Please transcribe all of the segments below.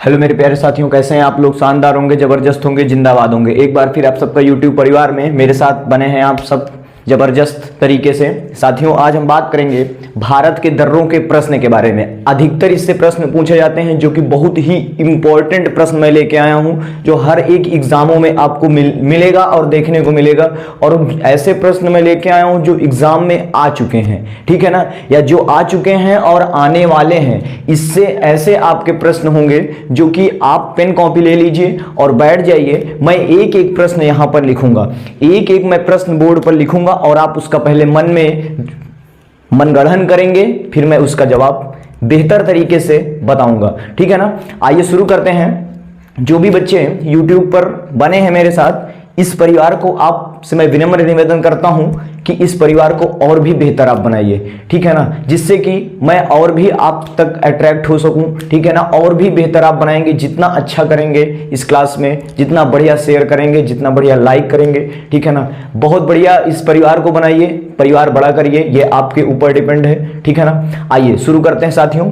Hello मेरे प्यारे साथियों, कैसे हैं आप लोग। शानदार होंगे, जबरदस्त होंगे, जिंदाबाद होंगे। एक बार फिर आप सबका यूट्यूब परिवार में मेरे साथ बने हैं आप सब जबरदस्त तरीके से। साथियों, आज हम बात करेंगे भारत के दर्रों के प्रश्न के बारे में। अधिकतर इससे प्रश्न पूछे जाते हैं, जो कि बहुत ही इंपॉर्टेंट प्रश्न मैं लेके आया हूं, जो हर एक एग्जामों में आपको मिलेगा और देखने को मिलेगा। और ऐसे प्रश्न मैं लेके आया हूं जो एग्जाम में आ चुके हैं, ठीक है ना, या जो आ चुके हैं और आने वाले हैं। इससे ऐसे आपके प्रश्न होंगे जो कि आप पेन कॉपी ले लीजिए और बैठ जाइए। मैं एक एक प्रश्न यहां पर लिखूंगा, एक एक मैं प्रश्न बोर्ड पर लिखूंगा और आप उसका पहले मन में मनगढ़ंत करेंगे, फिर मैं उसका जवाब बेहतर तरीके से बताऊंगा, ठीक है ना। आइए शुरू करते हैं। जो भी बच्चे YouTube पर बने हैं मेरे साथ, इस परिवार को आपसे मैं विनम्र निवेदन करता हूं कि इस परिवार को और भी बेहतर आप बनाइए, ठीक है ना, जिससे कि मैं और भी आप तक अट्रैक्ट हो सकूं, ठीक है ना। और भी बेहतर आप बनाएंगे, जितना अच्छा करेंगे इस क्लास में, जितना बढ़िया शेयर करेंगे, जितना बढ़िया लाइक करेंगे, ठीक है ना। बहुत बढ़िया इस परिवार को बनाइए, परिवार बड़ा करिए, ये आपके ऊपर डिपेंड है, ठीक है ना। आइए शुरू करते हैं साथियों।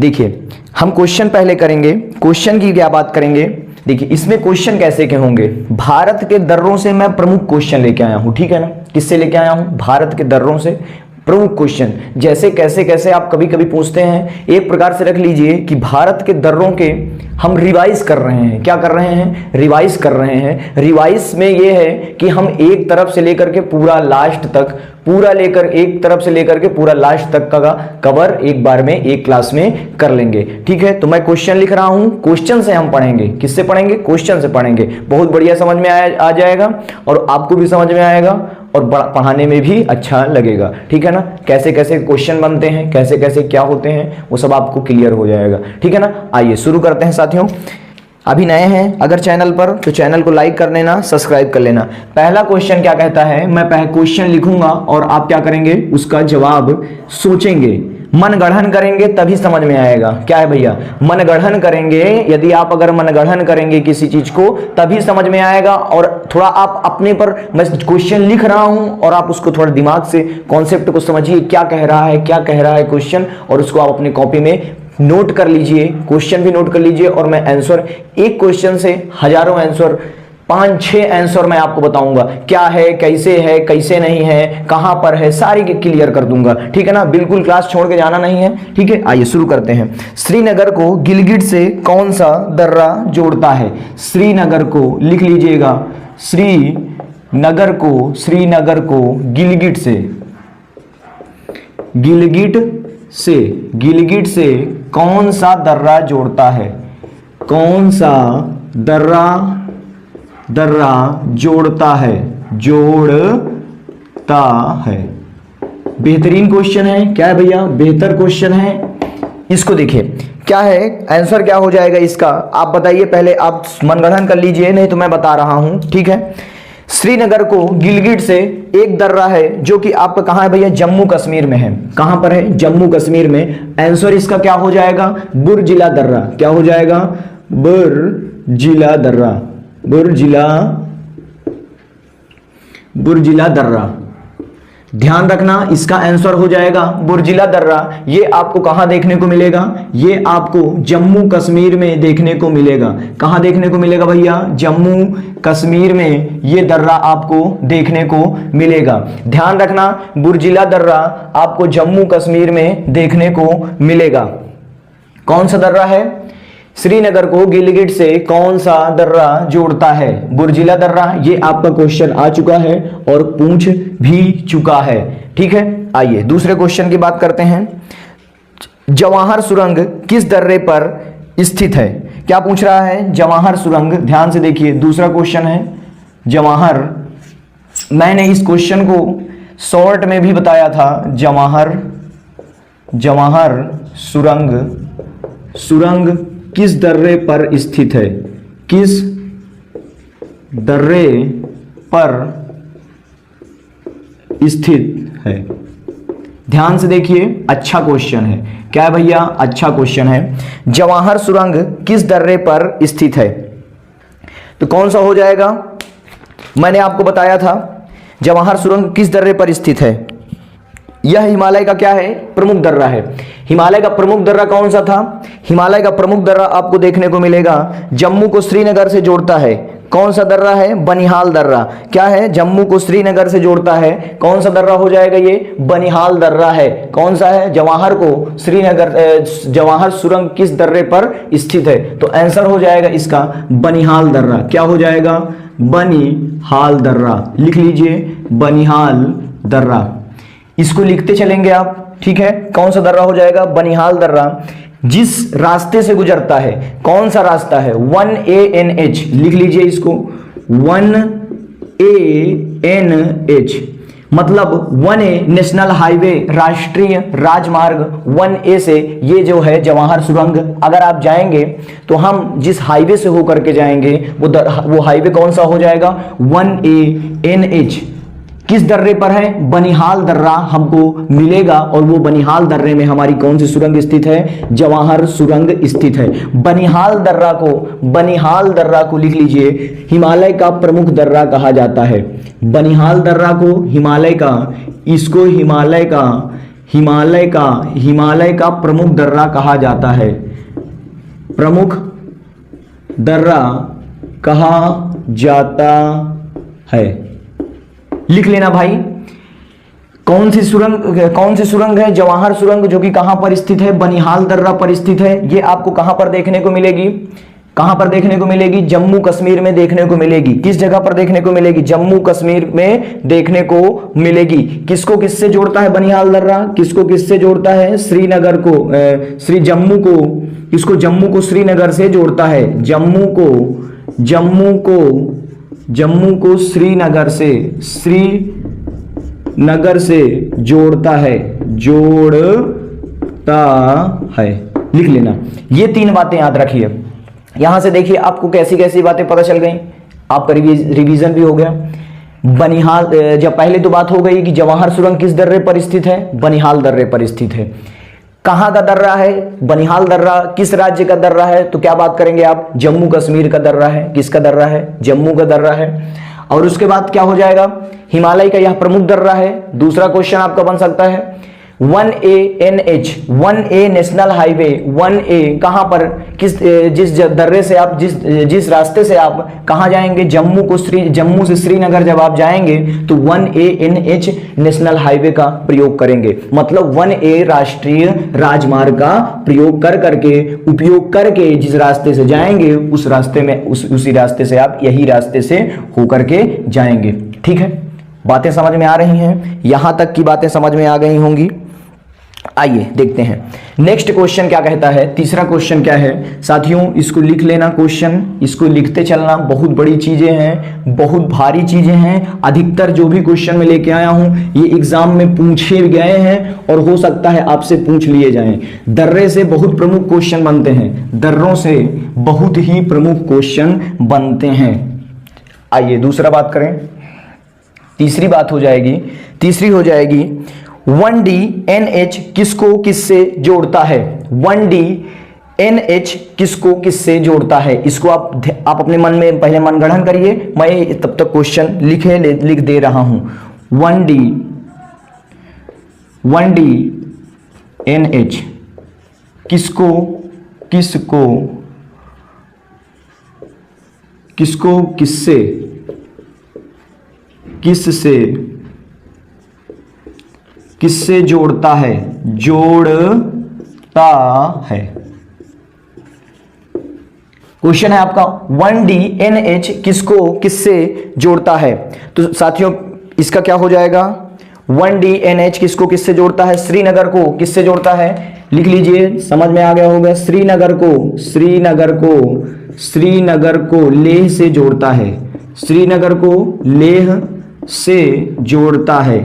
देखिए, हम क्वेश्चन पहले करेंगे। क्वेश्चन की क्या बात करेंगे। देखिए, इसमें क्वेश्चन कैसे के होंगे। भारत के दर्रों से मैं प्रमुख क्वेश्चन लेके आया हूं, ठीक है ना। किससे लेके आया हूं? भारत के दर्रों से प्रमुख क्वेश्चन। जैसे कैसे कैसे आप कभी कभी पूछते हैं, एक प्रकार से रख लीजिए कि भारत के दर्रों के हम रिवाइज कर रहे हैं। क्या कर रहे हैं? रिवाइज कर रहे हैं। रिवाइज में ये है कि हम एक तरफ से लेकर के पूरा लास्ट तक, एक तरफ से लेकर के पूरा लास्ट तक का कवर एक बार में एक क्लास में कर लेंगे, ठीक है। तो मैं क्वेश्चन लिख रहा हूं, क्वेश्चन से हम पढ़ेंगे। किससे पढ़ेंगे? क्वेश्चन से पढ़ेंगे। बहुत बढ़िया समझ में आ जाएगा और आपको भी समझ में आएगा और पढ़ाने में भी अच्छा लगेगा, ठीक है ना। कैसे कैसे क्वेश्चन बनते हैं, कैसे कैसे क्या होते हैं, वो सब आपको क्लियर हो जाएगा, ठीक है ना। आइए शुरू करते हैं साथियों। अभी नए हैं अगर चैनल पर, तो चैनल को लाइक कर लेना, सब्सक्राइब कर लेना। पहला क्वेश्चन क्या कहता है, मैं पहला क्वेश्चन लिखूंगा और आप क्या करेंगे, उसका जवाब सोचेंगे, मनगढ़ंत करेंगे, तभी समझ में आएगा। क्या है भैया? मनगढ़ंत करेंगे। यदि आप अगर मनगढ़ंत करेंगे किसी चीज को, तभी समझ में आएगा। और थोड़ा आप अपने पर, मैं क्वेश्चन लिख रहा हूं और आप उसको थोड़ा दिमाग से कॉन्सेप्ट को समझिए, क्या कह रहा है क्वेश्चन, और उसको आप अपनी कॉपी में नोट कर लीजिए। क्वेश्चन भी नोट कर लीजिए और मैं आंसर, एक क्वेश्चन से हजारों आंसर, 5-6 आंसर मैं आपको बताऊंगा। क्या है, कैसे नहीं है, कहां पर है, सारी के क्लियर कर दूंगा, ठीक है ना। बिल्कुल क्लास छोड़ के जाना नहीं है, ठीक है। आइए शुरू करते हैं। श्रीनगर को गिलगिट से कौन सा दर्रा जोड़ता है? श्रीनगर को लिख लीजिएगा, श्रीनगर को गिलगिट से कौन सा दर्रा जोड़ता है? कौन सा दर्रा जोड़ता है। बेहतरीन क्वेश्चन है। क्या है भैया? बेहतर क्वेश्चन है। इसको देखिए क्या है, आंसर क्या हो जाएगा इसका, आप बताइए। पहले आप मनगढ़ंत कर लीजिए, नहीं तो मैं बता रहा हूं, ठीक है। श्रीनगर को गिलगिट से एक दर्रा है जो कि आपका कहां है भैया? जम्मू कश्मीर में है। कहां पर है? जम्मू कश्मीर में। आंसर इसका क्या हो जाएगा? बुर्जिला दर्रा। क्या हो जाएगा? बुर्जिला दर्रा। ध्यान रखना, इसका आंसर हो जाएगा बुर्जिला दर्रा। ये आपको कहां देखने को मिलेगा? ये आपको जम्मू कश्मीर में देखने को मिलेगा। कहां देखने को मिलेगा भैया? जम्मू कश्मीर में ये दर्रा आपको देखने को मिलेगा। ध्यान रखना, बुर्जिला दर्रा आपको जम्मू कश्मीर में देखने को मिलेगा। कौन सा दर्रा है? श्रीनगर को गिलगिट से कौन सा दर्रा जोड़ता है? बुर्जिला दर्रा। ये आपका क्वेश्चन आ चुका है और पूछ भी चुका है, ठीक है। आइए दूसरे क्वेश्चन की बात करते हैं। जवाहर सुरंग किस दर्रे पर स्थित है? क्या पूछ रहा है? जवाहर सुरंग। ध्यान से देखिए, दूसरा क्वेश्चन है जवाहर। मैंने इस क्वेश्चन को शॉर्ट में भी बताया था। जवाहर सुरंग किस दर्रे पर स्थित है? किस दर्रे पर स्थित है? ध्यान से देखिए, अच्छा क्वेश्चन है। क्या है भैया? अच्छा क्वेश्चन है। जवाहर सुरंग किस दर्रे पर स्थित है? तो कौन सा हो जाएगा? मैंने आपको बताया था जवाहर सुरंग किस दर्रे पर स्थित है। यह हिमालय का क्या है? प्रमुख दर्रा है। हिमालय का प्रमुख दर्रा कौन सा था? हिमालय का प्रमुख दर्रा आपको देखने को मिलेगा जम्मू को श्रीनगर से जोड़ता है। कौन सा दर्रा है? बनिहाल दर्रा। क्या है? जम्मू को श्रीनगर से जोड़ता है। कौन सा दर्रा हो जाएगा ये? बनिहाल दर्रा है। कौन सा है? जवाहर को श्रीनगर, जवाहर सुरंग किस दर्रे पर स्थित है? तो आंसर हो जाएगा इसका बनिहाल दर्रा। क्या हो जाएगा? बनिहाल दर्रा। लिख लीजिए बनिहाल दर्रा, इसको लिखते चलेंगे आप, ठीक है। कौन सा दर्रा हो जाएगा? बनिहाल दर्रा। जिस रास्ते से गुजरता है, कौन सा रास्ता है? 1ANH, लिख लीजिए इसको 1ANH, मतलब 1A नेशनल हाईवे, राष्ट्रीय राजमार्ग 1A से ये जो है जवाहर सुरंग अगर आप जाएंगे तो हम जिस हाईवे से होकर के जाएंगे वो हाईवे कौन सा हो जाएगा? 1ANH। किस दर्रे पर है? बनिहाल दर्रा हमको मिलेगा और वो बनिहाल दर्रे में हमारी कौन सी सुरंग स्थित है? जवाहर सुरंग स्थित है। बनिहाल दर्रा को लिख लीजिए हिमालय का प्रमुख दर्रा कहा जाता है। बनिहाल दर्रा को इसको हिमालय का प्रमुख दर्रा कहा जाता है। प्रमुख दर्रा कहा जाता है, लिख लेना भाई। कौन सी सुरंग है? जवाहर सुरंग, जो कि कहां पर स्थित है? बनिहाल दर्रा पर स्थित है। ये आपको कहां पर देखने को मिलेगी? जम्मू कश्मीर में देखने को मिलेगी। किस जगह पर देखने को मिलेगी? जम्मू कश्मीर में देखने को मिलेगी। किसको किससे जोड़ता है बनिहाल दर्रा? किसको किससे जोड़ता है? श्रीनगर को, जम्मू को श्रीनगर से जोड़ता है। जम्मू को श्रीनगर से जोड़ता है, लिख लेना। ये 3 बातें याद रखिए। यहां से देखिए आपको कैसी कैसी बातें पता चल गई, आपका रिवीजन भी हो गया। बनिहाल, जब पहले तो बात हो गई कि जवाहर सुरंग किस दर्रे पर स्थित है? बनिहाल दर्रे पर स्थित है। कहां का दर्रा है? बनिहाल दर्रा किस राज्य का दर्रा है? तो क्या बात करेंगे आप? जम्मू कश्मीर का दर्रा है। किसका दर्रा है? जम्मू का दर्रा है। और उसके बाद क्या हो जाएगा? हिमालय का यह प्रमुख दर्रा है। दूसरा क्वेश्चन आपका बन सकता है 1ANH, 1A national highway 1A कहां पर, जिस दर्रे से आप जिस रास्ते से आप कहां जाएंगे? जम्मू से श्रीनगर जब आप जाएंगे तो 1ANH नेशनल हाईवे का प्रयोग करेंगे। मतलब 1A राष्ट्रीय राजमार्ग का उपयोग करके जिस रास्ते से जाएंगे उस रास्ते में उसी रास्ते से आप यही रास्ते से होकर के जाएंगे। ठीक है, बातें समझ में आ रही हैं? यहां तक की बातें समझ में आ गई होंगी। आइए देखते हैं नेक्स्ट क्वेश्चन क्या कहता है। तीसरा क्वेश्चन क्या है साथियों, इसको लिख लेना। क्वेश्चन इसको लिखते चलना। बहुत बड़ी चीजें हैं, बहुत भारी चीजें हैं। अधिकतर जो भी क्वेश्चन मैं लेके आया हूं ये एग्जाम में पूछे गए हैं और हो सकता है आपसे पूछ लिए जाएं। दर्रे से बहुत प्रमुख क्वेश्चन बनते हैं, दर्रों से बहुत ही प्रमुख क्वेश्चन बनते हैं। आइए दूसरा बात करें। तीसरी हो जाएगी 1DNH किसको किससे जोड़ता है? 1DNH किसको किससे जोड़ता है? इसको आप अपने मन में पहले मनगढ़ंत करिए, मैं तब तक क्वेश्चन लिख दे रहा हूं। 1DNH किसको किससे जोड़ता है? क्वेश्चन है आपका 1DNH किसको किससे जोड़ता है? तो साथियों इसका क्या हो जाएगा? 1DNH किसको किससे जोड़ता है? श्रीनगर को किससे जोड़ता है? लिख लीजिए, समझ में आ गया होगा। श्रीनगर को लेह से जोड़ता है। श्रीनगर को लेह से जोड़ता है।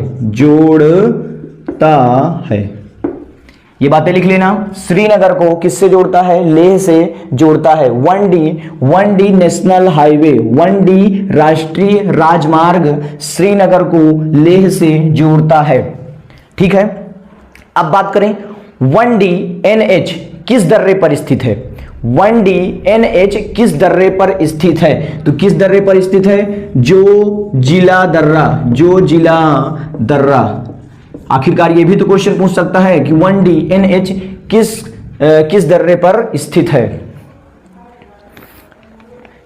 ये बातें लिख लेना। श्रीनगर को किससे जोड़ता है? लेह से जोड़ता है। 1D नेशनल हाईवे, 1D राष्ट्रीय राजमार्ग श्रीनगर को लेह से जोड़ता है। ठीक है, अब बात करें 1DNH किस दर्रे पर स्थित है? 1DNH किस दर्रे पर स्थित है? तो किस दर्रे पर स्थित है? जो जिला दर्रा आखिरकार ये भी तो क्वेश्चन पूछ सकता है कि 1D NH किस दर्रे पर स्थित है।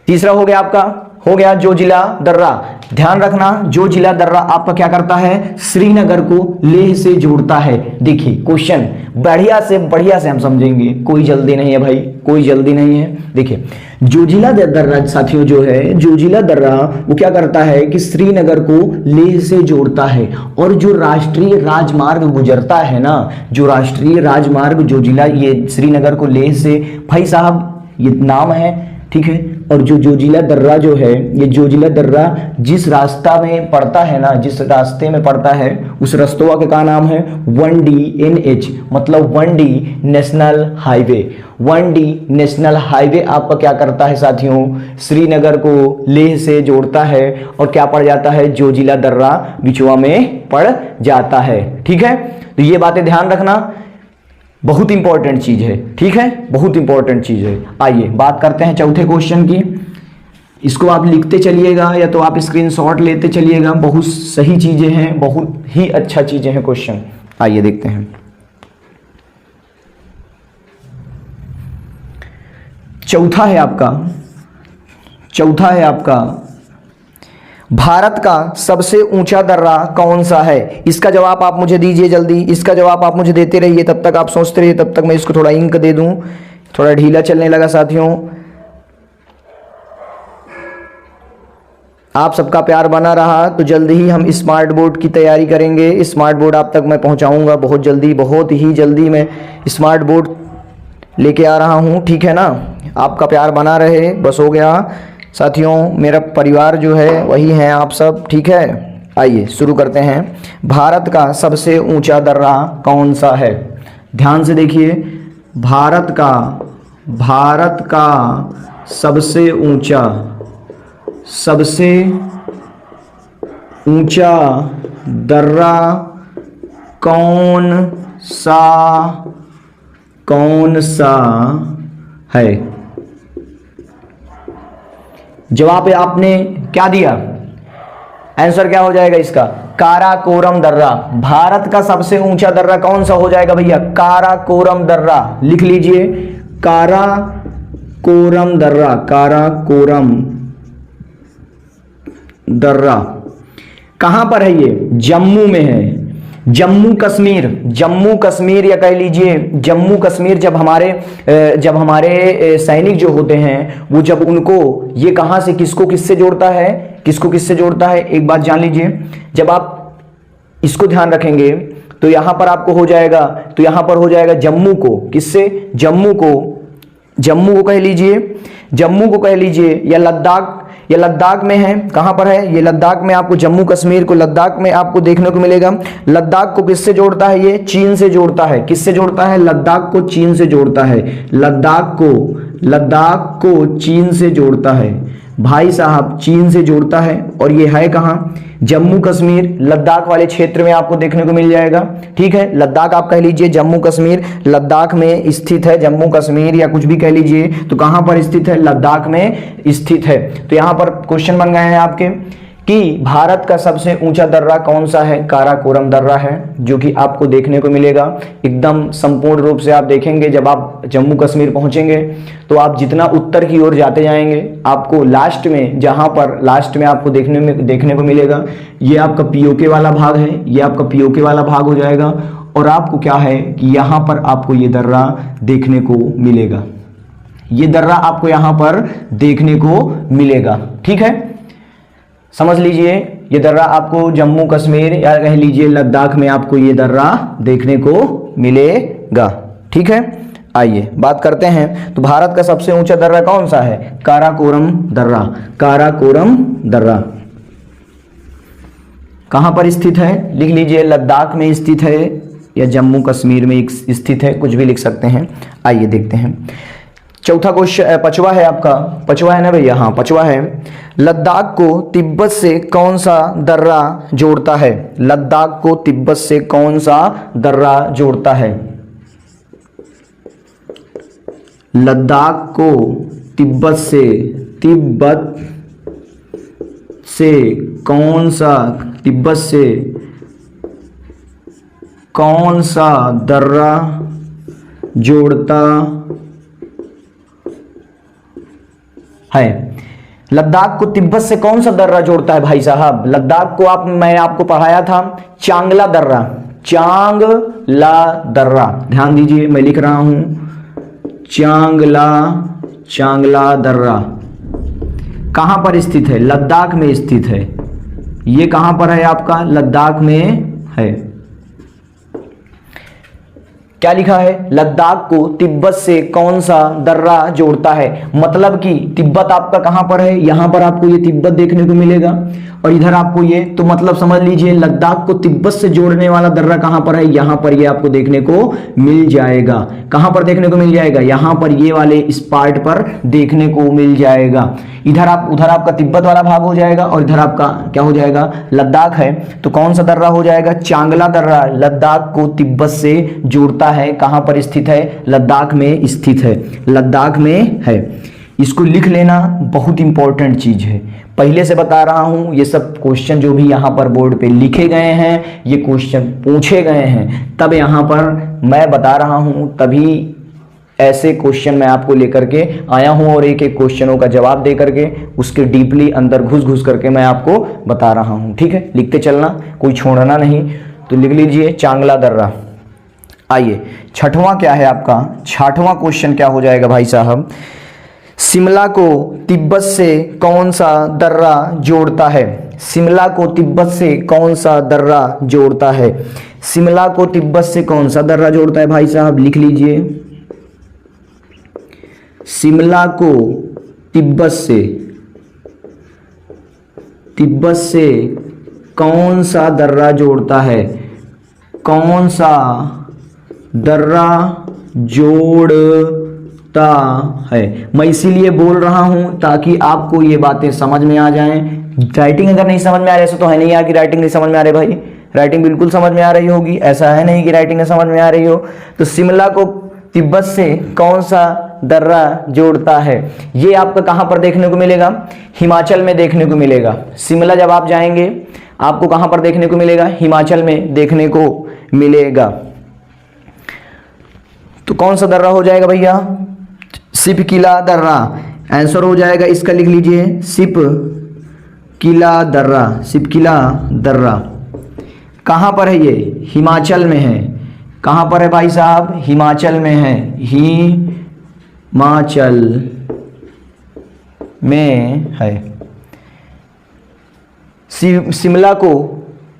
तीसरा हो गया आपका, हो गया जोजिला दर्रा। ध्यान रखना, जोजिला दर्रा आपका क्या करता है, श्रीनगर को लेह से जोड़ता है। देखिए क्वेश्चन बढ़िया से हम समझेंगे, कोई जल्दी नहीं है भाई, कोई जल्दी नहीं है। देखिए जोजिला दर्रा साथियों जो है, जोजिला दर्रा वो क्या करता है कि श्रीनगर को लेह से जोड़ता है। और जो राष्ट्रीय राजमार्ग गुजरता है ना, जो राष्ट्रीय राजमार्ग जोजिला, ये श्रीनगर को लेह से, भाई साहब ये नाम है, ठीक है। और जो जोजिला दर्रा जो है, ये जोजिला दर्रा जिस रास्ता में पड़ता है ना, जिस रास्ते में पड़ता है उस रस्तवा का क्या नाम है, 1D NH, मतलब 1D national highway. 1D national highway आपका क्या करता है साथियों, श्रीनगर को लेह से जोड़ता है और क्या पड़ जाता है, जोजिला दर्रा बिचवा में पड़ जाता है। ठीक है, तो ये बातें ध्यान रखना, बहुत इंपॉर्टेंट चीज है। ठीक है, बहुत इंपॉर्टेंट चीज है। आइए बात करते हैं चौथे क्वेश्चन की। इसको आप लिखते चलिएगा या तो आप स्क्रीनशॉट लेते चलिएगा, बहुत सही चीजें हैं, बहुत ही अच्छा चीजें हैं क्वेश्चन। आइए देखते हैं। चौथा है आपका भारत का सबसे ऊंचा दर्रा कौन सा है। इसका जवाब आप मुझे दीजिए जल्दी, इसका जवाब आप मुझे देते रहिए, तब तक आप सोचते रहिए, तब तक मैं इसको थोड़ा इंक दे दूं। थोड़ा ढीला चलने लगा साथियों, आप सबका प्यार बना रहा तो जल्दी ही हम स्मार्ट बोर्ड की तैयारी करेंगे। स्मार्ट बोर्ड आप तक मैं पहुंचाऊंगा बहुत जल्दी, बहुत ही जल्दी मैं स्मार्ट बोर्ड लेके आ रहा हूं। ठीक है ना, आपका प्यार बना रहे, बस हो गया साथियों। मेरा परिवार जो है वही है आप सब, ठीक है। आइए शुरू करते हैं। भारत का सबसे ऊंचा दर्रा कौन सा है, ध्यान से देखिए। भारत का सबसे ऊंचा दर्रा कौन सा है। जवाब आपने क्या दिया, आंसर क्या हो जाएगा इसका, काराकोरम दर्रा। भारत का सबसे ऊंचा दर्रा कौन सा हो जाएगा भैया, काराकोरम दर्रा। लिख लीजिए, काराकोरम दर्रा, काराकोरम दर्रा। कहां पर है ये, जम्मू में है, जम्मू कश्मीर या कह लीजिए जम्मू कश्मीर। जब हमारे सैनिक जो होते हैं वो जब उनको, ये कहां से किसको किससे जोड़ता है, एक बात जान लीजिए। जब आप इसको ध्यान रखेंगे तो यहां पर आपको हो जाएगा, जम्मू को किससे, जम्मू को कह लीजिए या लद्दाख में है। कहां पर है ये, लद्दाख में। आपको जम्मू कश्मीर को लद्दाख में आपको देखने को मिलेगा। लद्दाख को किससे जोड़ता है, ये चीन से जोड़ता है। किससे जोड़ता है, लद्दाख को चीन से जोड़ता है। लद्दाख को चीन से जोड़ता है भाई साहब, चीन से जोड़ता है। और ये है कहां, जम्मू कश्मीर, लद्दाख वाले क्षेत्र में आपको देखने को मिल जाएगा। ठीक है, लद्दाख आप कह लीजिए, जम्मू कश्मीर लद्दाख में स्थित है। जम्मू कश्मीर या कुछ भी कह लीजिए, तो कहां पर स्थित है, लद्दाख में स्थित है। तो यहां पर क्वेश्चन बन गए हैं आपके कि भारत का सबसे ऊंचा दर्रा कौन सा है, काराकोरम दर्रा है, जो कि आपको देखने को मिलेगा। एकदम संपूर्ण रूप से आप देखेंगे, जब आप जम्मू कश्मीर पहुंचेंगे तो आप जितना उत्तर की ओर जाते जाएंगे, आपको लास्ट में आपको देखने को मिलेगा, ये आपका पीओके वाला भाग है, ये आपका पीओके वाला भाग हो जाएगा। और आपको क्या है कि यहाँ पर आपको ये दर्रा देखने को मिलेगा, ये दर्रा आपको यहाँ पर देखने को मिलेगा। ठीक है, समझ लीजिए, ये दर्रा आपको जम्मू कश्मीर या कह लीजिए लद्दाख में आपको ये दर्रा देखने को मिलेगा। ठीक है, आइए बात करते हैं। तो भारत का सबसे ऊंचा दर्रा कौन सा है, काराकोरम दर्रा। काराकोरम दर्रा कहां पर स्थित है, लिख लीजिए, लद्दाख में स्थित है या जम्मू कश्मीर में स्थित है, कुछ भी लिख सकते हैं। आइए देखते हैं चौथा क्वेश्चन, पचवा है आपका, पचवा है ना भैया, हाँ पचवा है। लद्दाख को तिब्बत से कौन सा दर्रा जोड़ता है, लद्दाख को तिब्बत से कौन सा दर्रा जोड़ता है, लद्दाख को तिब्बत से कौन सा, तिब्बत से कौन सा दर्रा जोड़ता है? लद्दाख को तिब्बत से कौन सा दर्रा जोड़ता है भाई साहब? लद्दाख को मैंने आपको पढ़ाया था चांगला दर्रा, चांगला दर्रा, ध्यान दीजिए मैं लिख रहा हूं चांगला दर्रा कहां पर स्थित है? लद्दाख में स्थित है। ये कहां पर है आपका? लद्दाख में है। क्या लिखा है? लद्दाख को तिब्बत से कौन सा दर्रा जोड़ता है? मतलब कि तिब्बत आपका कहां पर है? यहां पर आपको ये तिब्बत देखने को मिलेगा और इधर आपको ये, तो मतलब समझ लीजिए लद्दाख को तिब्बत से जोड़ने वाला दर्रा कहां पर है? यहां पर ये आपको देखने को मिल जाएगा। कहां पर देखने को मिल जाएगा? यहां पर ये वाले इस पार्ट पर देखने को मिल जाएगा। उधर आपका तिब्बत वाला भाग हो जाएगा और इधर आपका क्या हो जाएगा? लद्दाख है। तो कौन सा दर्रा हो जाएगा? चांगला दर्रा लद्दाख को तिब्बत से जोड़ता है। कहां पर स्थित है? लद्दाख में स्थित है, लद्दाख में है। इसको लिख लेना बहुत इंपॉर्टेंट चीज है। पहले से बता रहा हूं, ये सब क्वेश्चन जो भी यहां पर बोर्ड पे लिखे गए हैं, ये क्वेश्चन पूछे गए हैं, तब यहां पर मैं बता रहा हूं, तभी ऐसे क्वेश्चन मैं आपको लेकर के आया हूं और एक एक क्वेश्चनों का जवाब दे करके उसके डीपली अंदर घुस करके मैं आपको बता रहा हूं। ठीक है, लिखते चलना, कोई छोड़ना नहीं। तो लिख लीजिए चांगला दर्रा। आइए छठवां क्या है आपका? छठवां क्वेश्चन क्या हो जाएगा भाई साहब? शिमला को तिब्बत से कौन सा दर्रा जोड़ता है? शिमला को तिब्बत से कौन सा दर्रा जोड़ता है? शिमला को तिब्बत से कौन सा दर्रा जोड़ता है भाई साहब? लिख लीजिए शिमला को तिब्बत से कौन सा दर्रा जोड़ता है? कौन सा दर्रा जोड़ता है? मैं इसीलिए बोल रहा हूं ताकि आपको ये बातें समझ में आ जाएं। राइटिंग अगर नहीं समझ में आ रही है तो है नहीं यार कि राइटिंग नहीं समझ में आ रही भाई, राइटिंग बिल्कुल समझ में आ रही होगी। ऐसा है नहीं कि राइटिंग नहीं समझ में आ रही हो। तो शिमला को तिब्बत से कौन सा दर्रा जोड़ता है? ये आपका कहां पर देखने को मिलेगा? हिमाचल में देखने को मिलेगा। शिमला जब आप जाएंगे आपको कहां पर देखने को मिलेगा? हिमाचल में देखने को मिलेगा। तो कौन सा दर्रा हो जाएगा भैया? सिपकिला दर्रा आंसर हो जाएगा इसका। लिख लीजिए सिपकिला दर्रा। सिपकिला दर्रा कहां पर है? ये हिमाचल में है। कहां पर है भाई साहब? हिमाचल में है। हिमाचल में है। शिमला को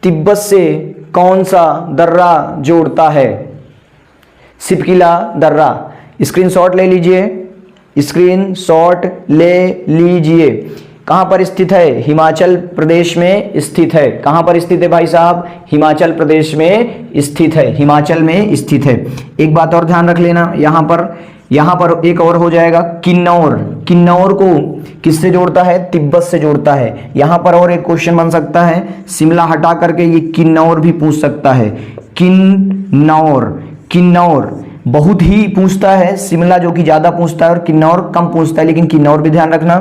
तिब्बत से कौन सा दर्रा जोड़ता है? सिपकिला दर्रा। स्क्रीनशॉट ले लीजिए, स्क्रीनशॉट ले लीजिए। कहां पर स्थित है? हिमाचल प्रदेश में स्थित है। कहां पर स्थित है भाई साहब? हिमाचल प्रदेश में स्थित है, हिमाचल में स्थित है। एक बात और ध्यान रख लेना, यहां पर एक और हो जाएगा किन्नौर। किन्नौर को किससे जोड़ता है? तिब्बत से जोड़ता है। यहां पर और एक क्वेश्चन बन सकता है, शिमला हटा करके ये किन्नौर भी पूछ सकता है। किन्नौर बहुत ही पूछता है, शिमला जो कि ज्यादा पूछता है और किन्नौर कम पूछता है, लेकिन किन्नौर भी ध्यान रखना।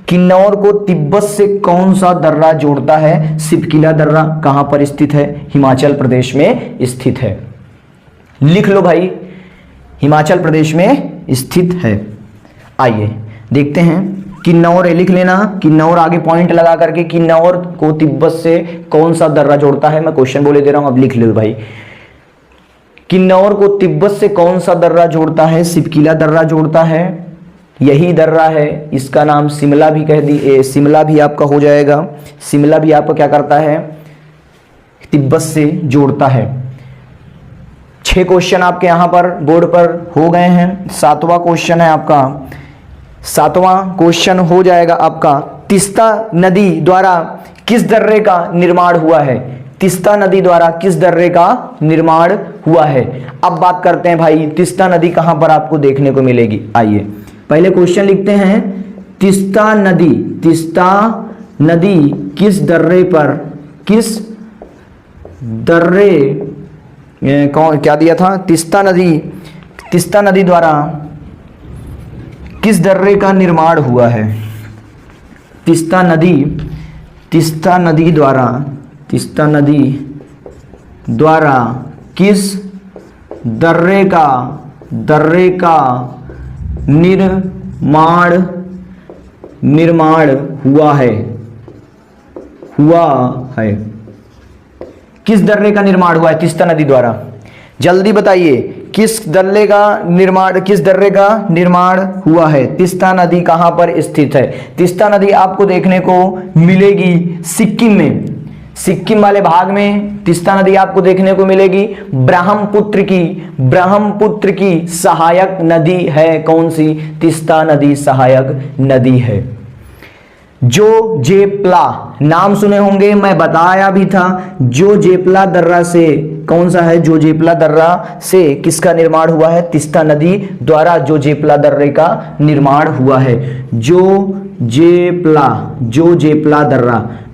किन्नौर को तिब्बत से कौन सा दर्रा जोड़ता है? सिपकिला दर्रा। कहां पर स्थित है? हिमाचल प्रदेश में स्थित है। लिख लो भाई, हिमाचल प्रदेश में स्थित है। आइए देखते हैं, किन्नौर लिख लेना। किन्नौर आगे पॉइंट लगा करके किन्नौर को तिब्बत से कौन सा दर्रा जोड़ता है? मैं क्वेश्चन बोले दे रहा हूं, अब लिख लो भाई। किन्नौर को तिब्बत से कौन सा दर्रा जोड़ता है? सिपकिला दर्रा जोड़ता है। यही दर्रा है, इसका नाम शिमला भी कह दी, शिमला भी आपका हो जाएगा। शिमला भी आपका क्या करता है? तिब्बत से जोड़ता है। 6 क्वेश्चन आपके यहां पर बोर्ड पर हो गए हैं। 7वां क्वेश्चन है आपका। 7वां क्वेश्चन हो जाएगा आपका, तीस्ता नदी द्वारा किस दर्रे का निर्माण हुआ है? तीस्ता नदी द्वारा किस दर्रे का निर्माण हुआ है? अब बात करते हैं भाई, तीस्ता नदी कहां पर आपको देखने को मिलेगी? आइए पहले क्वेश्चन लिखते हैं। तीस्ता नदी किस दर्रे पर, किस दर्रे कौन क्या दिया था? तीस्ता नदी द्वारा किस दर्रे का निर्माण हुआ है? तीस्ता नदी द्वारा किस दर्रे का निर्माण हुआ है। किस दर्रे का निर्माण हुआ है तीस्ता नदी द्वारा? जल्दी बताइए, किस दर्रे का निर्माण हुआ है? तीस्ता नदी कहां पर स्थित है? तीस्ता नदी आपको देखने को मिलेगी सिक्किम में। सिक्किम वाले भाग में तीस्ता नदी आपको देखने को मिलेगी। ब्रह्मपुत्र की सहायक नदी है कौन सी? तीस्ता नदी सहायक नदी है। जोजेपला नाम सुने होंगे, मैं बताया भी था। जोजेपला दर्रा से कौन सा है? जोजेपला दर्रा से किसका निर्माण हुआ है? तीस्ता नदी द्वारा जोजेपला दर्रे का निर्माण हुआ है।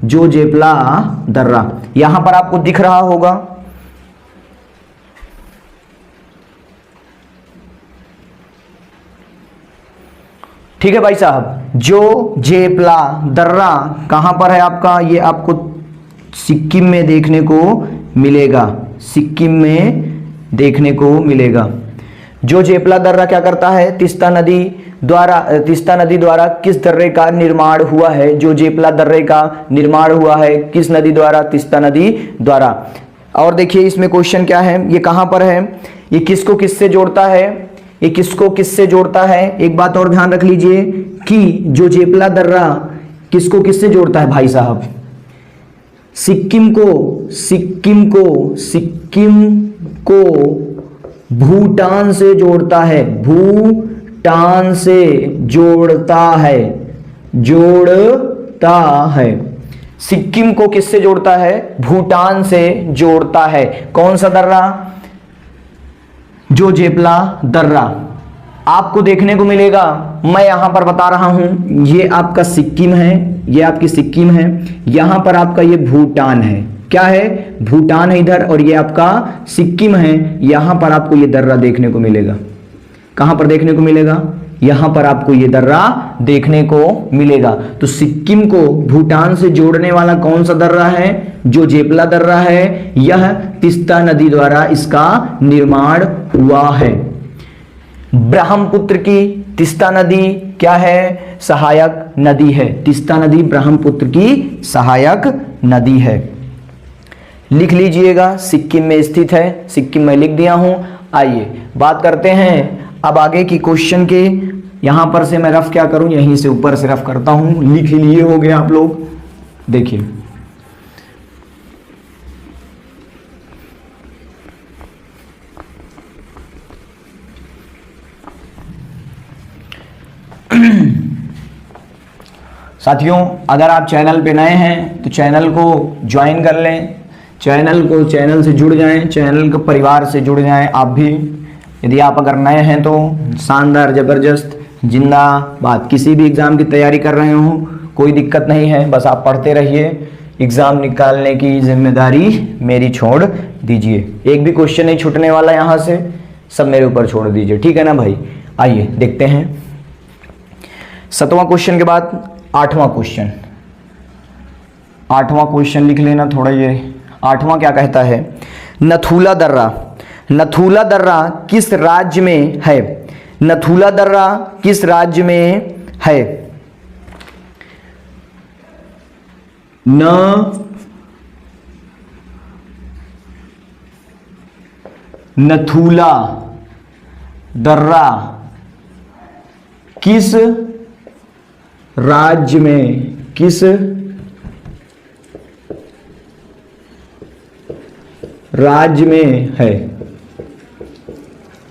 जोजेपला दर्रा यहां पर आपको दिख रहा होगा। ठीक है भाई साहब, जोजेपला दर्रा कहां पर है आपका? ये आपको सिक्किम में देखने को मिलेगा। जोजेपला दर्रा क्या करता है? तीस्ता नदी द्वारा किस दर्रे का निर्माण हुआ है? जोजेपला दर्रे का निर्माण हुआ है किस नदी द्वारा? तीस्ता नदी द्वारा। और देखिए इसमें क्वेश्चन क्या है, ये कहां पर है, ये किसको किससे जोड़ता है, एक बात और ध्यान रख लीजिए कि जोजेपला दर्रा किसको किससे जोड़ता है भाई साहब? सिक्किम को भूटान से जोड़ता है। सिक्किम को किससे जोड़ता है? भूटान से जोड़ता है। कौन सा दर्रा? जोजेपला दर्रा आपको देखने को मिलेगा। मैं यहां पर बता रहा हूं, ये आपका सिक्किम है, ये आपकी सिक्किम है, यहां पर आपका ये भूटान है। क्या है? भूटान है इधर, और ये आपका सिक्किम है। यहां पर आपको ये दर्रा देखने को मिलेगा। कहां पर देखने को मिलेगा? यहां पर आपको ये दर्रा देखने को मिलेगा। तो सिक्किम को भूटान से जोड़ने वाला कौन सा दर्रा है? जोजेपला दर्रा है। यह तीस्ता नदी द्वारा इसका निर्माण हुआ है। ब्रह्मपुत्र की तीस्ता नदी क्या है? सहायक नदी है। तीस्ता नदी ब्रह्मपुत्र की सहायक नदी है। लिख लीजिएगा, सिक्किम में स्थित है। सिक्किम में लिख दिया हूं। आइए बात करते हैं अब आगे की क्वेश्चन के। यहां पर से मैं रफ क्या करूं, यहीं से ऊपर से रफ करता हूं। लिख ही लिए हो गए आप लोग। देखिए साथियों, अगर आप चैनल पे नए हैं तो चैनल को ज्वाइन कर लें, चैनल से जुड़ जाएं, चैनल के परिवार से जुड़ जाएं आप भी। यदि आप अगर नए हैं तो शानदार, जबरदस्त, जिंदाबाद। किसी भी एग्ज़ाम की तैयारी कर रहे हो कोई दिक्कत नहीं है, बस आप पढ़ते रहिए। एग्ज़ाम निकालने की जिम्मेदारी मेरी छोड़ दीजिए। एक भी क्वेश्चन नहीं छूटने वाला यहाँ से, सब मेरे ऊपर छोड़ दीजिए, ठीक है ना भाई। आइए देखते हैं 7वां क्वेश्चन के बाद 8वां क्वेश्चन। 8वां क्वेश्चन लिख लेना थोड़ा। ये 8वां क्या कहता है? नथुला दर्रा किस राज्य में है? नथुला दर्रा किस राज्य में है? नथुला दर्रा किस राज्य में, किस राज्य में है?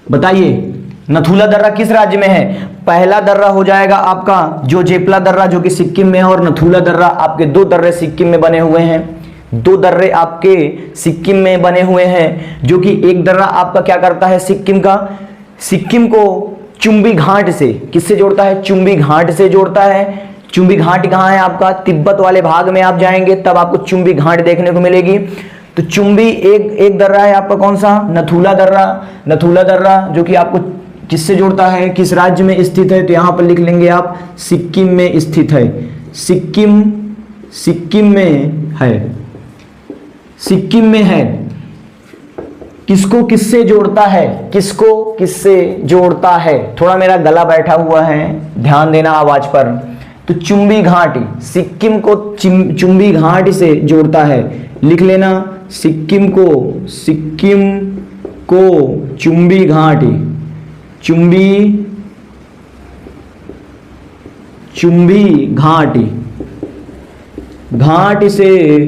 बताइए, नथुला दर्रा किस राज्य में है? पहला दर्रा हो जाएगा आपका जोजेपला दर्रा जो कि सिक्किम में है, और नथुला दर्रा। आपके दो दर्रे सिक्किम में बने हुए हैं, दो दर्रे आपके सिक्किम में बने हुए हैं। जो कि एक दर्रा आपका क्या करता है? सिक्किम को चुंबी घाट से किससे जोड़ता है? चुंबी घाट से जोड़ता है। चुंबी घाट कहाँ है आपका? तिब्बत वाले भाग में आप जाएंगे तब आपको चुंबी घाट देखने को मिलेगी। तो चुंबी एक दर्रा है आपका, कौन सा? नथुला दर्रा जो कि आपको किससे जोड़ता है? किस राज्य में स्थित है? तो यहां पर लिख लेंगे आप, सिक्किम में स्थित है। सिक्किम में है। किसको किससे जोड़ता है, किसको किससे जोड़ता है। थोड़ा मेरा गला बैठा हुआ है, ध्यान देना आवाज पर। तो चुंबी घाटी, सिक्किम को चुंबी घाटी से जोड़ता है, लिख लेना। सिक्किम को चुंबी घाटी, चुंबी घाटी से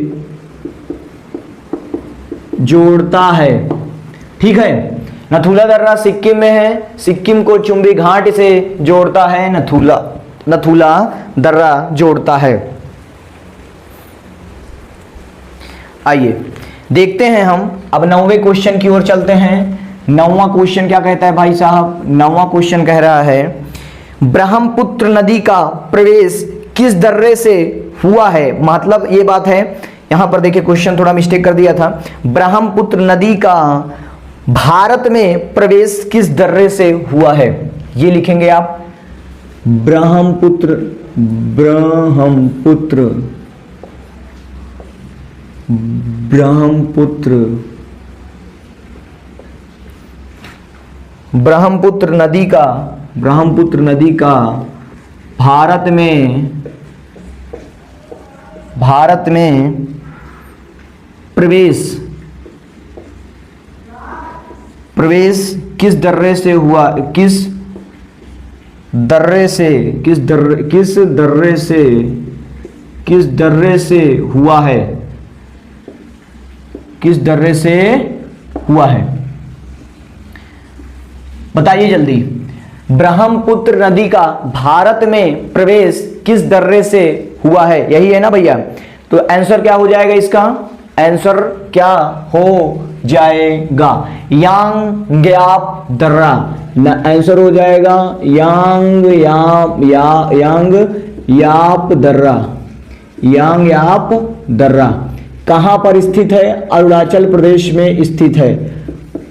जोड़ता है। ठीक है, नथुला दर्रा सिक्किम में है, सिक्किम को चुंबी घाटी से जोड़ता है, नथुला दर्रा जोड़ता है। आइए देखते हैं हम अब 9वें क्वेश्चन की ओर चलते हैं। 9वां क्वेश्चन क्या कहता है भाई साहब? 9वां क्वेश्चन कह रहा है ब्रह्मपुत्र नदी का प्रवेश किस दर्रे से हुआ है। मतलब ये बात है, यहां पर देखिए क्वेश्चन थोड़ा मिस्टेक कर दिया था। ब्रह्मपुत्र नदी का भारत में प्रवेश किस दर्रे से हुआ है, ये लिखेंगे आप। ब्रह्मपुत्र नदी का भारत में प्रवेश किस दर्रे से हुआ, किस दर्रे से हुआ है, बताइए जल्दी। ब्रह्मपुत्र नदी का भारत में प्रवेश किस दर्रे से हुआ है, यही है ना भैया। तो आंसर क्या हो जाएगा इसका? आंसर क्या हो जाएगा? यांग्याप दर्रा। आंसर हो जाएगा यांग्याप दर्रा। कहां पर स्थित है? अरुणाचल प्रदेश में स्थित है।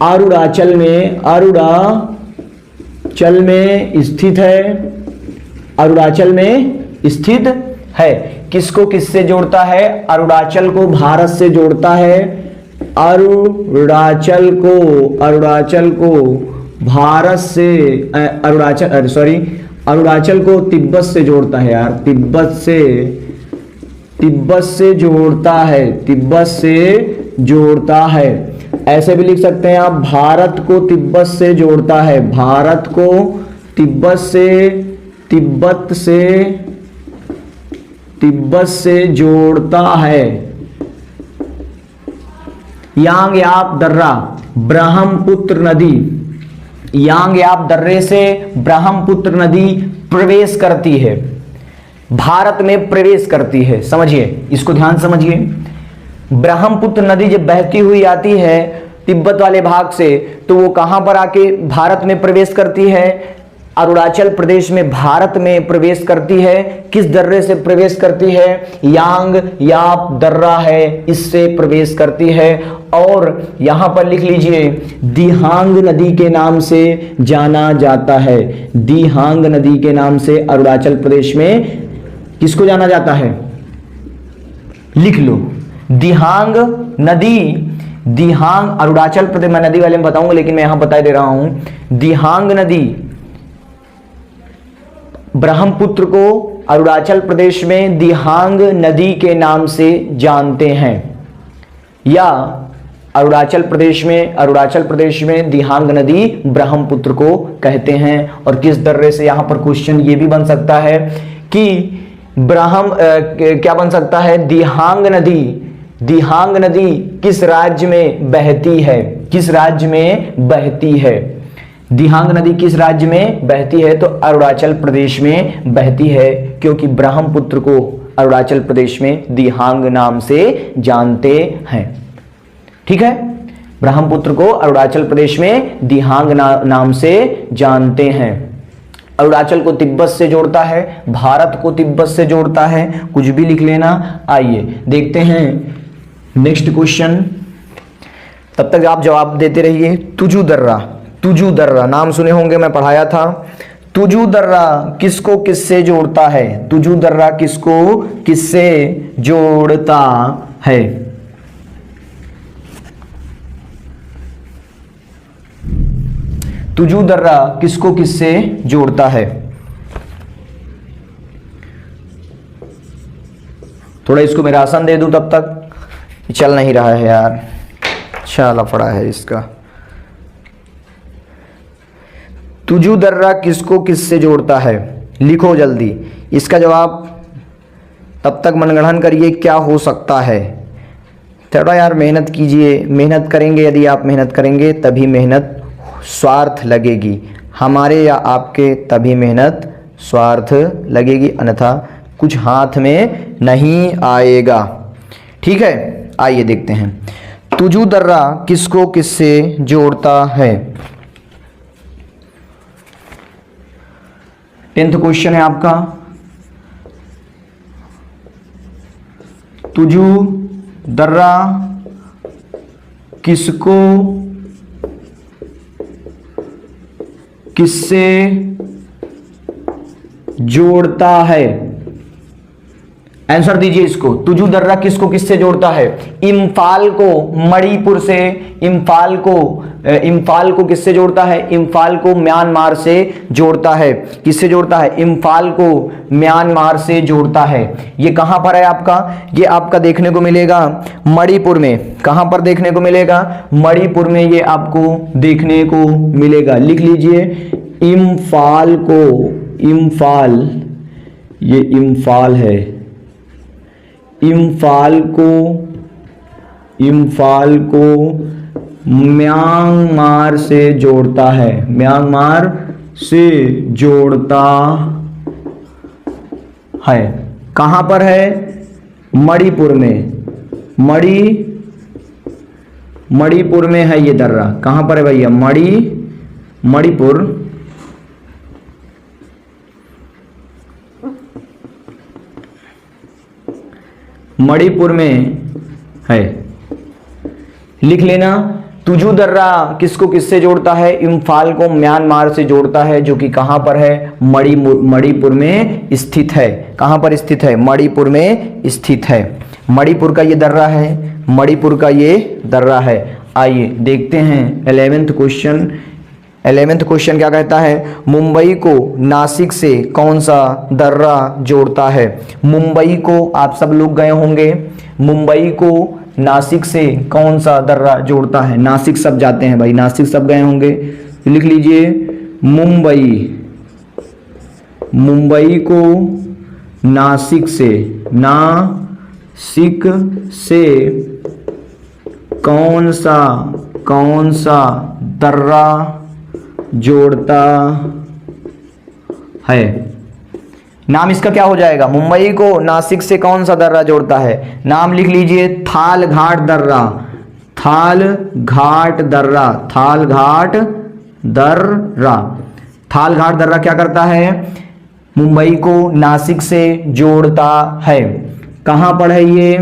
अरुणाचल में स्थित है। किसको किससे जोड़ता है? अरुणाचल को भारत से जोड़ता है। अरुणाचल को भारत से, अरुणाचल को तिब्बत से जोड़ता है यार, तिब्बत से जोड़ता है। ऐसे भी लिख सकते हैं आप, भारत को तिब्बत से जोड़ता है, भारत को तिब्बत से जोड़ता है। यांग्याप दर्रा, ब्रह्मपुत्र नदी, यांग्याप दर्रे से ब्रह्मपुत्र नदी प्रवेश करती है, भारत में प्रवेश करती है। समझिए, इसको ध्यान समझिए। ब्रह्मपुत्र नदी जब बहती हुई आती है तिब्बत वाले भाग से, तो वो कहां पर आके भारत में प्रवेश करती है? अरुणाचल प्रदेश में भारत में प्रवेश करती है। किस दर्रे से प्रवेश करती है? यांग्याप दर्रा है, इससे प्रवेश करती है। और यहां पर लिख लीजिए, दिहांग नदी के नाम से जाना जाता है। दिहांग नदी के नाम से अरुणाचल प्रदेश में किसको जाना जाता है? लिख लो, दिहांग नदी। दिहांग अरुणाचल प्रदेश, मैं नदी वाले में बताऊंगा लेकिन मैं यहां बता दे रहा हूं। दिहांग नदी ब्रह्मपुत्र को अरुणाचल प्रदेश में दिहांग नदी के नाम से जानते हैं, या अरुणाचल प्रदेश में दिहांग नदी ब्रह्मपुत्र को कहते हैं। और किस दर्रे से, यहां पर क्वेश्चन ये भी बन सकता है कि क्या बन सकता है? दिहांग नदी किस राज्य में बहती है? किस राज्य में बहती है? दिहांग नदी किस राज्य में बहती है? तो अरुणाचल प्रदेश में बहती है, क्योंकि ब्रह्मपुत्र को अरुणाचल प्रदेश में दिहांग नाम से जानते हैं। ठीक है, ब्रह्मपुत्र को अरुणाचल प्रदेश में दिहांग नाम से जानते हैं। अरुणाचल को तिब्बत से जोड़ता है, भारत को तिब्बत से जोड़ता है, कुछ भी लिख लेना। आइए देखते हैं नेक्स्ट क्वेश्चन, तब तक आप जवाब देते रहिए। तुजू दर्रा नाम सुने होंगे, मैं पढ़ाया था। तुजू दर्रा किसको किससे जोड़ता है? तुजू दर्रा किसको किससे जोड़ता है? तुजू दर्रा किसको किससे जोड़ता है? थोड़ा इसको मेरा आसान दे दूं तब तक, चल नहीं रहा है यार, चला पड़ा है इसका। तुजू दर्रा किसको किससे जोड़ता है? लिखो जल्दी इसका जवाब, तब तक मनगढ़ंत करिए क्या हो सकता है। थोड़ा यार मेहनत कीजिए, मेहनत करेंगे, यदि आप मेहनत करेंगे तभी मेहनत स्वार्थ लगेगी, हमारे या आपके, तभी मेहनत स्वार्थ लगेगी, अन्यथा कुछ हाथ में नहीं आएगा। ठीक है, आइए देखते हैं तुजू दर्रा किसको किससे जोड़ता है। 10th क्वेश्चन है आपका, तुजू दर्रा किसको किससे जोड़ता है? आंसर दीजिए इसको, तुजू दर्रा किसको किससे जोड़ता है? इम्फाल को मणिपुर से, इम्फाल को किससे जोड़ता है? इम्फाल को म्यांमार से जोड़ता है। किससे जोड़ता है? इम्फाल को म्यांमार से जोड़ता है। ये कहां पर है आपका? ये आपका देखने को मिलेगा मणिपुर में। कहां पर देखने को मिलेगा? मणिपुर में ये आपको देखने को मिलेगा। लिख लीजिए इम्फाल को, इम्फाल, ये इम्फाल है, इम्फाल को म्यांमार से जोड़ता है, म्यांमार से जोड़ता है। कहां पर है? मणिपुर में, मणिपुर में है ये दर्रा। कहां पर है भैया? मणिपुर, मणिपुर में है। लिख लेना, तुजू दर्रा किसको किससे जोड़ता है? इम्फाल को म्यांमार से जोड़ता है, जो कि कहां पर है? मणिपुर में स्थित है। कहां पर स्थित है? मणिपुर में स्थित है। मणिपुर का ये दर्रा है, मणिपुर का ये दर्रा है। आइए देखते हैं 11th क्वेश्चन। 11th क्वेश्चन क्या कहता है? मुंबई को नासिक से कौन सा दर्रा जोड़ता है? मुंबई को आप सब लोग गए होंगे, मुंबई को नासिक से कौन सा दर्रा जोड़ता है? नासिक सब जाते हैं भाई, नासिक सब गए होंगे। लिख लीजिए मुंबई को नासिक से कौन सा दर्रा जोड़ता है? नाम इसका क्या हो जाएगा? मुंबई को नासिक से कौन सा दर्रा जोड़ता है? नाम लिख लीजिए थालघाट दर्रा, थालघाट दर्रा, थालघाट दर्रा। थालघाट दर्रा क्या करता है? मुंबई को नासिक से जोड़ता है। कहां पर है ये?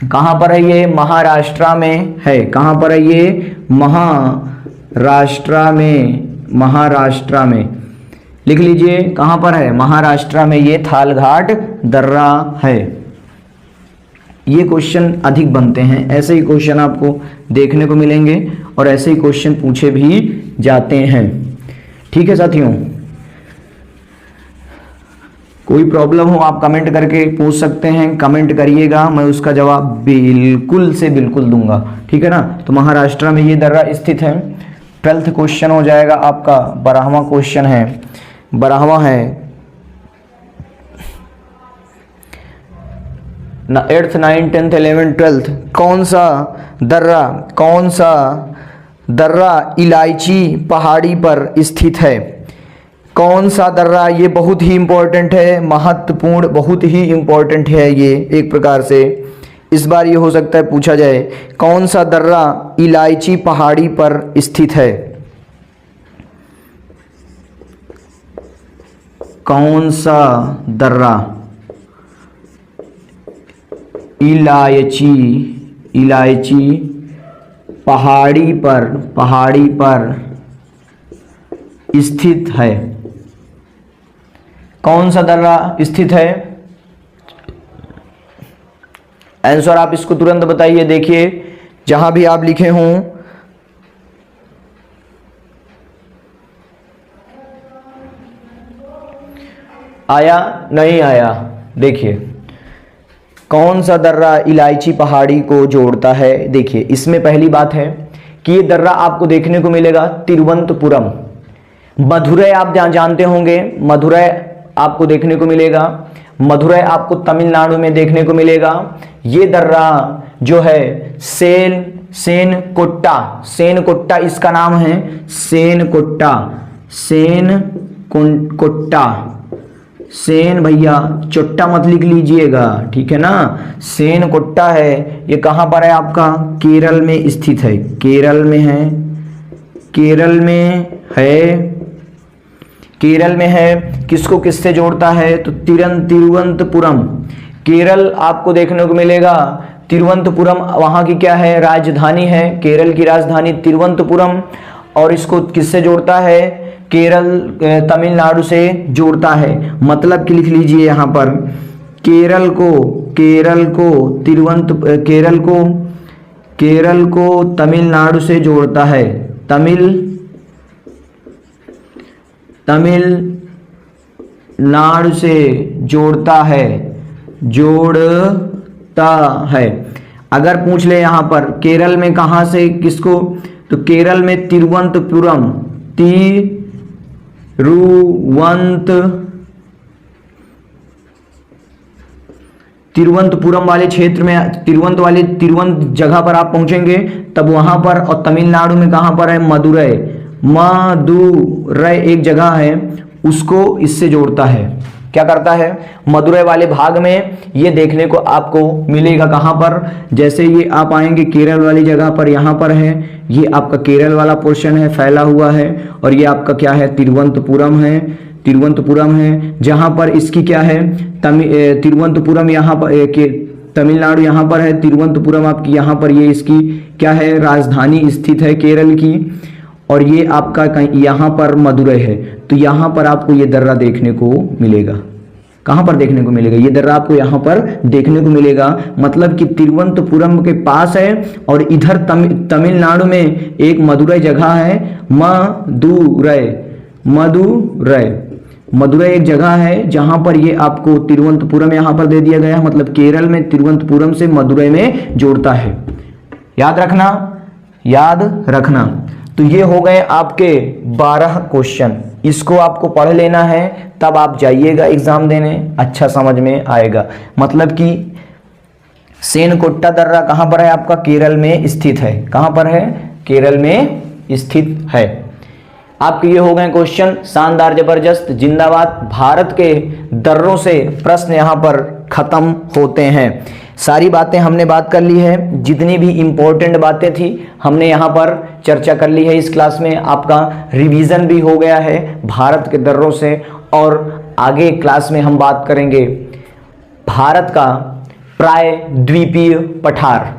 कहां पर है ये? महाराष्ट्र में है। कहां पर है ये? महाराष्ट्र में। लिख लीजिए कहां पर है? महाराष्ट्र में ये थालघाट दर्रा है। ये क्वेश्चन अधिक बनते हैं, ऐसे ही क्वेश्चन आपको देखने को मिलेंगे और ऐसे ही क्वेश्चन पूछे भी जाते हैं। ठीक है साथियों, कोई प्रॉब्लम हो आप कमेंट करके पूछ सकते हैं, कमेंट करिएगा, मैं उसका जवाब बिल्कुल से बिल्कुल दूंगा। ठीक है ना? तो महाराष्ट्र में ये दर्रा स्थित है। 12th क्वेश्चन हो जाएगा आपका, 12वां क्वेश्चन है, 12वां है 8th 9th 10th 11th 12th। कौन सा दर्रा इलायची पहाड़ी पर स्थित है? कौन सा दर्रा? ये बहुत ही इंपॉर्टेंट है, महत्वपूर्ण, बहुत ही इंपॉर्टेंट है ये एक प्रकार से। इस बार ये हो सकता है पूछा जाए, कौन सा दर्रा इलायची पहाड़ी पर स्थित है? कौन सा दर्रा इलायची पहाड़ी पर स्थित है? कौन सा दर्रा स्थित है? आंसर आप इसको तुरंत बताइए। देखिए जहां भी आप लिखे हों, आया नहीं आया? देखिए कौन सा दर्रा इलायची पहाड़ी को जोड़ता है? देखिए इसमें पहली बात है कि ये दर्रा आपको देखने को मिलेगा तिरुवनंतपुरम। मदुरै आप जानते होंगे, मदुरै आपको देखने को मिलेगा, मदुरै आपको तमिलनाडु में देखने को मिलेगा। ये दर्रा जो है सेनकोट्टा इसका नाम है, सेनकोट्टा, सेन भैया चोट्टा मत लिख लीजिएगा, ठीक है ना। सेनकोट्टा है, ये कहां पर है आपका? केरल में स्थित है, केरल में है, केरल में है। किसको किससे जोड़ता है? तो तिरुवनंतपुरम, केरल आपको देखने को मिलेगा। तिरुवनंतपुरम वहां की क्या है? राजधानी है, केरल की राजधानी तिरुवनंतपुरम। और इसको किससे जोड़ता है? केरल तमिलनाडु से जोड़ता है। मतलब कि लिख लीजिए यहां पर, केरल को तमिलनाडु से जोड़ता है, तमिलनाडु से जोड़ता है। अगर पूछ ले यहां पर केरल में कहां से किसको, तो केरल में तिरुवनंतपुरम वाले क्षेत्र में, तिरुवंत जगह पर आप पहुंचेंगे तब वहां पर। और तमिलनाडु में कहां पर है? मदुरै एक जगह है, उसको इससे जोड़ता है। क्या करता है? मदुरै वाले भाग में ये देखने को आपको मिलेगा। कहां पर? जैसे ये आप आएंगे केरल वाली जगह पर, यहां पर है, ये आपका केरल वाला पोर्शन है, फैला हुआ है। और ये आपका क्या है? तिरुवनंतपुरम है, जहां पर इसकी क्या है? तिरुवनंतपुरम यहाँ पर, तमिलनाडु यहाँ पर है, तिरुवनंतपुरम आपकी यहाँ पर, ये इसकी क्या है? राजधानी स्थित है केरल की। और ये आपका यहाँ पर मदुरै है। तो यहाँ पर आपको ये दर्रा देखने को मिलेगा। कहाँ पर देखने को मिलेगा? ये दर्रा आपको यहाँ पर देखने को मिलेगा। मतलब कि तिरुवनंतपुरम के पास है और इधर तमिलनाडु में एक मदुरै जगह है, मदुरै एक जगह है जहां पर ये आपको तिरुवनंतपुरम यहाँ पर दे दिया गया है। मतलब केरल में तिरुवनंतपुरम से मदुरै में जोड़ता है। याद रखना। तो ये हो गए आपके 12 क्वेश्चन। इसको आपको पढ़ लेना है, तब आप जाइएगा एग्जाम देने, अच्छा समझ में आएगा। मतलब कि सेनकोट्टा दर्रा कहां पर है आपका? केरल में स्थित है। कहां पर है? केरल में स्थित है। आपके ये हो गए क्वेश्चन, शानदार, जबरदस्त, जिंदाबाद। भारत के दर्रों से प्रश्न यहां पर खत्म होते हैं। सारी बातें हमने बात कर ली है, जितनी भी इंपॉर्टेंट बातें थी हमने यहाँ पर चर्चा कर ली है। इस क्लास में आपका रिवीजन भी हो गया है भारत के दर्रों से। और आगे क्लास में हम बात करेंगे भारत का प्रायद्वीपीय पठार।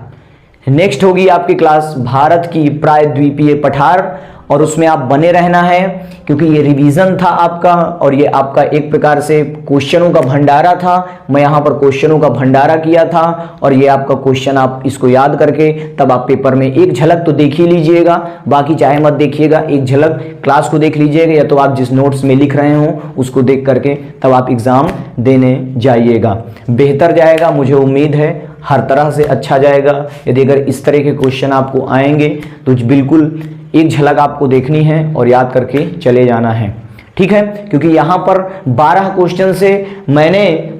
नेक्स्ट होगी आपकी क्लास भारत की प्रायद्वीपीय पठार, और उसमें आप बने रहना है, क्योंकि ये रिवीजन था आपका और ये आपका एक प्रकार से क्वेश्चनों का भंडारा था। मैं यहाँ पर क्वेश्चनों का भंडारा किया था और ये आपका क्वेश्चन, आप इसको याद करके तब आप पेपर में एक झलक तो देख ही लीजिएगा, बाकी चाहे मत देखिएगा, एक झलक क्लास को देख लीजिएगा, या तो आप जिस नोट्स में लिख रहे हो उसको देख करके तब आप एग्जाम देने जाइएगा। बेहतर जाएगा, मुझे उम्मीद है हर तरह से अच्छा जाएगा। यदि अगर इस तरह के क्वेश्चन आपको आएंगे तो बिल्कुल एक झलक आपको देखनी है और याद करके चले जाना है, ठीक है। क्योंकि यहाँ पर 12 क्वेश्चन से मैंने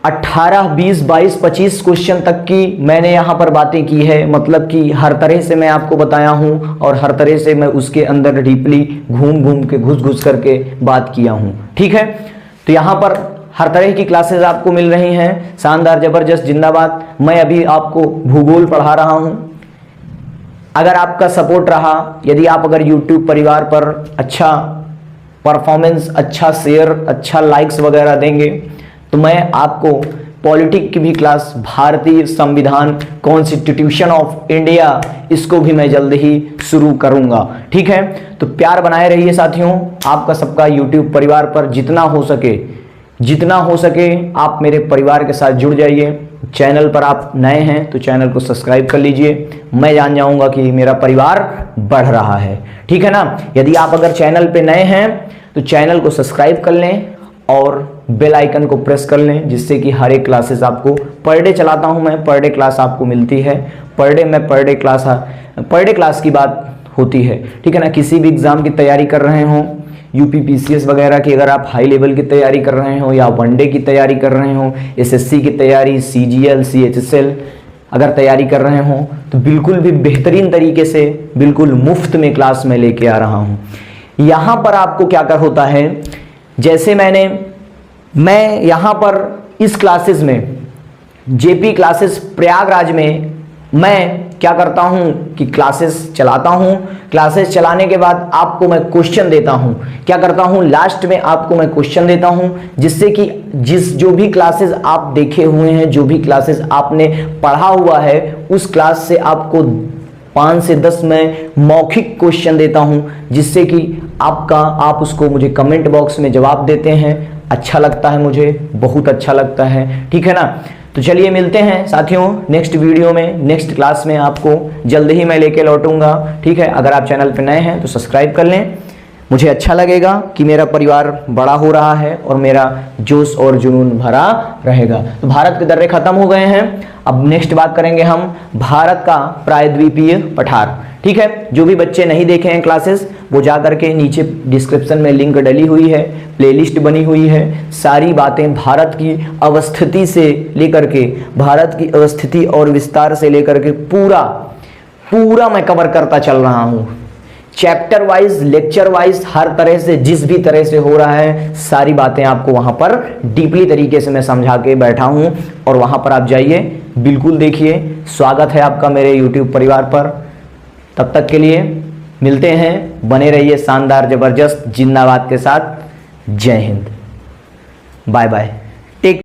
18, 20, 22, 25 क्वेश्चन तक की मैंने यहाँ पर बातें की है। मतलब कि हर तरह से मैं आपको बताया हूँ और हर तरह से मैं उसके अंदर डीपली घूम के घुस करके बात किया हूँ, ठीक है। तो यहाँ पर हर तरह की क्लासेस आपको मिल रही हैं। शानदार, जबरदस्त, जिंदाबाद। मैं अभी आपको भूगोल पढ़ा रहा हूँ। अगर आपका सपोर्ट रहा, यदि आप अगर YouTube परिवार पर अच्छा परफॉर्मेंस, अच्छा शेयर, अच्छा लाइक्स वगैरह देंगे, तो मैं आपको पॉलिटिक्स की भी क्लास, भारतीय संविधान, कॉन्स्टिट्यूशन ऑफ इंडिया, इसको भी मैं जल्द ही शुरू करूंगा, ठीक है। तो प्यार बनाए रहिए साथियों, आपका सबका YouTube परिवार पर जितना हो सके आप मेरे परिवार के साथ जुड़ जाइए। चैनल पर आप नए हैं तो चैनल को सब्सक्राइब कर लीजिए, मैं जान जाऊंगा कि मेरा परिवार बढ़ रहा है, ठीक है ना। यदि आप अगर चैनल पे नए हैं तो चैनल को सब्सक्राइब कर लें और बेल आइकन को प्रेस कर लें, जिससे कि हर एक क्लासेस आपको पर डे चलाता हूं मैं, पर डे क्लास आपको मिलती है। पर डे क्लास की बात होती है, ठीक है ना। किसी भी एग्जाम की तैयारी कर रहे हो, यूपी पीसीएस वगैरह की अगर आप हाई लेवल की तैयारी कर रहे हो, या वनडे की तैयारी कर रहे हो, एसएससी की तैयारी, सीजीएल सीएचएसएल अगर तैयारी कर रहे हो, तो बिल्कुल भी बेहतरीन तरीके से बिल्कुल मुफ्त में क्लास में लेके आ रहा हूँ। यहाँ पर आपको क्या कर होता है, जैसे मैं यहाँ पर इस क्लासेस में, जेपी क्लासेस प्रयागराज में मैं क्या करता हूं कि क्लासेस चलाता हूं। क्लासेस चलाने के बाद आपको मैं क्वेश्चन देता हूं। क्या करता हूं, लास्ट में आपको मैं क्वेश्चन देता हूं, जिससे कि जो भी क्लासेस आप देखे हुए हैं, जो भी क्लासेस आपने पढ़ा हुआ है, उस क्लास से आपको 5 से 10 मैं मौखिक क्वेश्चन देता हूं, जिससे कि आप उसको मुझे कमेंट बॉक्स में जवाब देते हैं। अच्छा लगता है, मुझे बहुत अच्छा लगता है, ठीक है ना। तो चलिए मिलते हैं साथियों नेक्स्ट वीडियो में, नेक्स्ट क्लास में आपको जल्द ही मैं लेके लौटूंगा, ठीक है। अगर आप चैनल पर नए हैं तो सब्सक्राइब कर लें। मुझे अच्छा लगेगा कि मेरा परिवार बड़ा हो रहा है और मेरा जोश और जुनून भरा रहेगा। तो भारत के दर्रे खत्म हो गए हैं, अब नेक्स्ट बात करेंगे हम भारत का प्रायद्वीपीय पठार, ठीक है। जो भी बच्चे नहीं देखे हैं क्लासेस, वो जा करके नीचे डिस्क्रिप्शन में लिंक डली हुई है, प्लेलिस्ट बनी हुई है। सारी बातें भारत की अवस्थिति से लेकर के, भारत की अवस्थिति और विस्तार से लेकर के पूरा मैं कवर करता चल रहा हूँ। चैप्टर वाइज, लेक्चर वाइज, हर तरह से, जिस भी तरह से हो रहा है, सारी बातें आपको वहां पर डीपली तरीके से मैं समझा के बैठा हूं, और वहां पर आप जाइए, बिल्कुल देखिए। स्वागत है आपका मेरे YouTube परिवार पर। तब तक के लिए मिलते हैं, बने रहिए शानदार जबरदस्त जिंदाबाद के साथ। जय हिंद, बाय बाय।